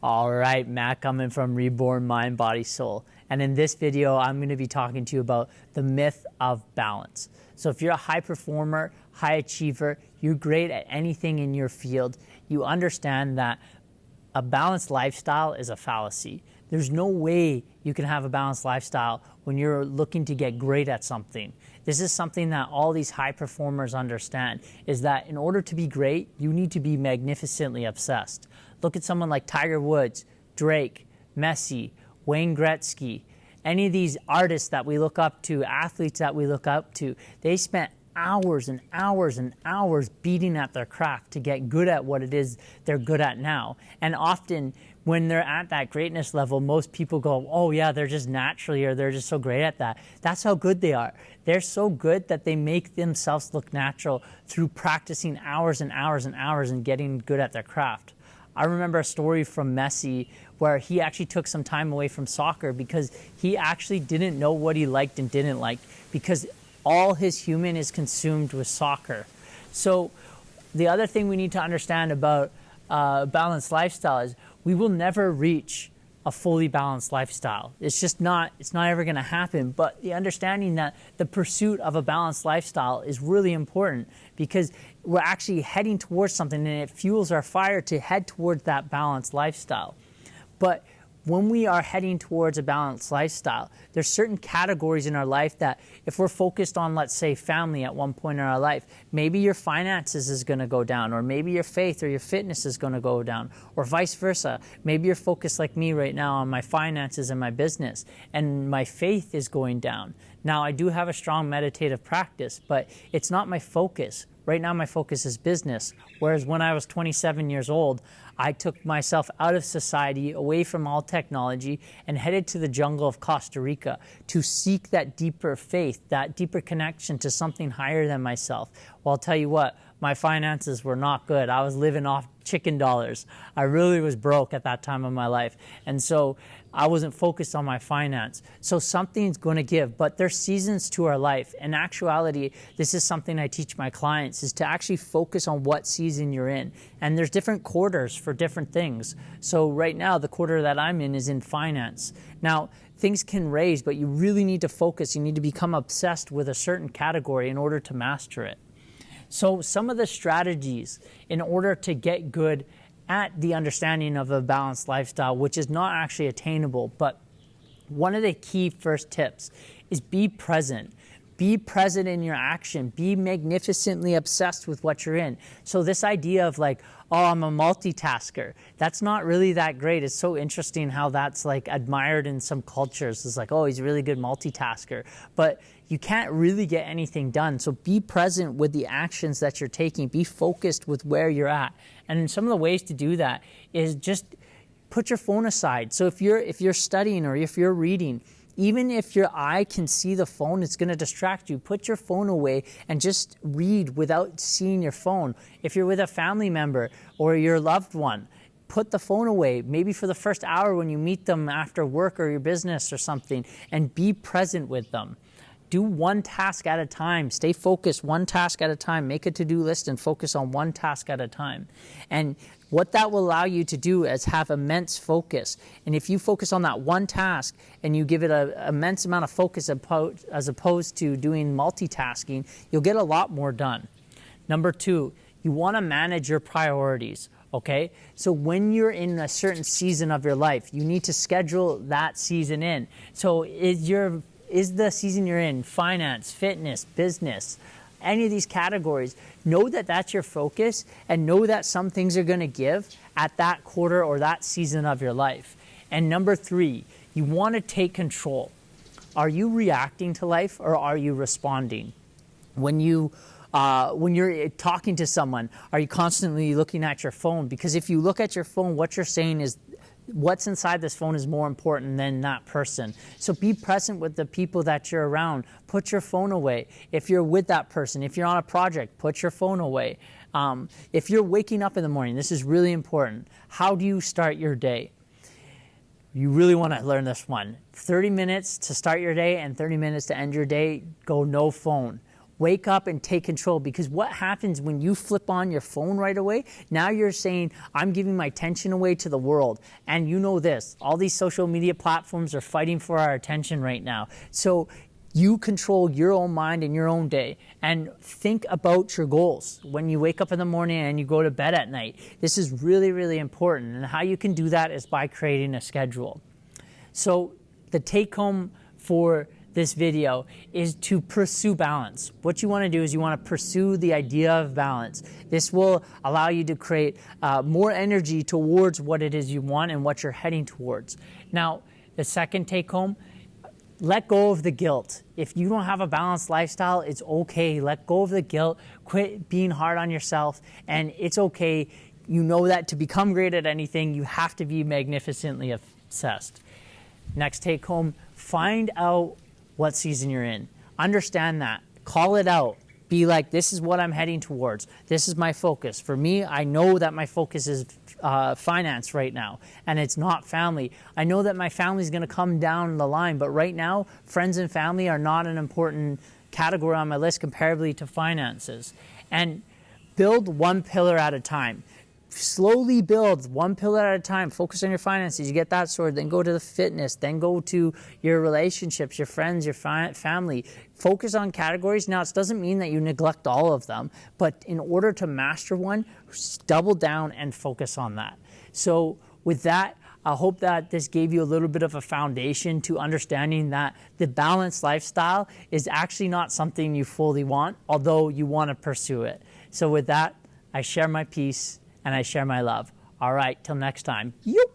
All right, Matt coming from Reborn Mind, Body, Soul. And in this video, I'm going to be talking to you about the myth of balance. So if you're a high performer, high achiever, you're great at anything in your field, you understand that a balanced lifestyle is a fallacy. There's no way you can have a balanced lifestyle when you're looking to get great at something. This is something that all these high performers understand, is that in order to be great, you need to be magnificently obsessed. Look at someone like Tiger Woods, Drake, Messi, Wayne Gretzky, any of these artists that we look up to, athletes that we look up to. They spent hours and hours and hours beating at their craft to get good at what it is they're good at now. And often when they're at that greatness level, most people go, oh yeah, they're just naturally, or they're just so great at that. That's how good they are. They're so good that they make themselves look natural through practicing hours and hours and hours and getting good at their craft. I remember a story from Messi where he actually took some time away from soccer because he actually didn't know what he liked and didn't like, because all his human is consumed with soccer. So the other thing we need to understand about balanced lifestyle is we will never reach a fully balanced lifestyle. It's not ever going to happen. But the understanding that the pursuit of a balanced lifestyle is really important, because we're actually heading towards something and it fuels our fire to head towards that balanced lifestyle. But when we are heading towards a balanced lifestyle, there's certain categories in our life that if we're focused on, let's say, family at one point in our life, maybe your finances is going to go down, or maybe your faith or your fitness is going to go down, or vice versa. Maybe you're focused like me right now on my finances and my business, and my faith is going down. Now, I do have a strong meditative practice, but it's not my focus. Right now, my focus is business, whereas when I was 27 years old, I took myself out of society, away from all technology, and headed to the jungle of Costa Rica to seek that deeper faith, that deeper connection to something higher than myself. Well, I'll tell you what, my finances were not good. I was living off chicken dollars. I really was broke at that time of my life. And so I wasn't focused on my finance. So something's going to give, but there's seasons to our life. In actuality, this is something I teach my clients, is to actually focus on what season you're in. And there's different quarters for different things. So right now, the quarter that I'm in is in finance. Now, things can raise, but you really need to focus. You need to become obsessed with a certain category in order to master it. So some of the strategies in order to get good at the understanding of a balanced lifestyle, which is not actually attainable, but one of the key first tips is be present. Be present in your action. Be magnificently obsessed with what you're in. So this idea of like, oh, I'm a multitasker, that's not really that great. It's so interesting how that's like admired in some cultures. It's like, oh, he's a really good multitasker. But you can't really get anything done. So be present with the actions that you're taking. Be focused with where you're at. And some of the ways to do that is just put your phone aside. So if you're studying or if you're reading, even if your eye can see the phone, it's going to distract you. Put your phone away and just read without seeing your phone. If you're with a family member or your loved one, put the phone away, maybe for the first hour when you meet them after work or your business or something, and be present with them. Do one task at a time. Stay focused one task at a time. Make a to-do list and focus on one task at a time. And what that will allow you to do is have immense focus. And if you focus on that one task and you give it an immense amount of focus as opposed to doing multitasking, you'll get a lot more done. Number two, you want to manage your priorities. Okay? So when you're in a certain season of your life, you need to schedule that season in. So is the season you're in finance, fitness, business, any of these categories, know that that's your focus, and know that some things are going to give at that quarter or that season of your life. And number three, you want to take control. Are you reacting to life or are you responding? When you're talking to someone, are you constantly looking at your phone? Because if you look at your phone, what you're saying is, what's inside this phone is more important than that person. So be present with the people that you're around. Put your phone away. If you're with that person, if you're on a project, put your phone away. If you're waking up in the morning, this is really important. How do you start your day? You really want to learn this one. 30 minutes to start your day and 30 minutes to end your day, go no phone. Wake up and take control, because what happens when you flip on your phone right away, now you're saying, I'm giving my attention away to the world. And you know this, all these social media platforms are fighting for our attention right now. So you control your own mind and your own day, and think about your goals when you wake up in the morning and you go to bed at night. This is really, really important, and how you can do that is by creating a schedule. So the take home for this video is to pursue balance. What you want to do is you want to pursue the idea of balance. This will allow you to create more energy towards what it is you want and what you're heading towards. Now, the second take home, let go of the guilt. If you don't have a balanced lifestyle, it's okay. Let go of the guilt. Quit being hard on yourself, and it's okay. You know that to become great at anything, you have to be magnificently obsessed. Next take home, find out what season you're in. Understand that. Call it out. Be like, this is what I'm heading towards. This is my focus. For me, I know that my focus is finance right now, and it's not family. I know that my family is going to come down the line, but right now, friends and family are not an important category on my list comparably to finances. And build one pillar at a time. Slowly build one pillar at a time. Focus on your finances. You get that sorted, then go to the fitness, then go to your relationships, your friends, your family. Focus on categories. Now, it doesn't mean that you neglect all of them, but in order to master one, double down and focus on that. So with that, I hope that this gave you a little bit of a foundation to understanding that the balanced lifestyle is actually not something you fully want, although you want to pursue it. So with that, I share my peace and I share my love. All right, till next time. Yoop.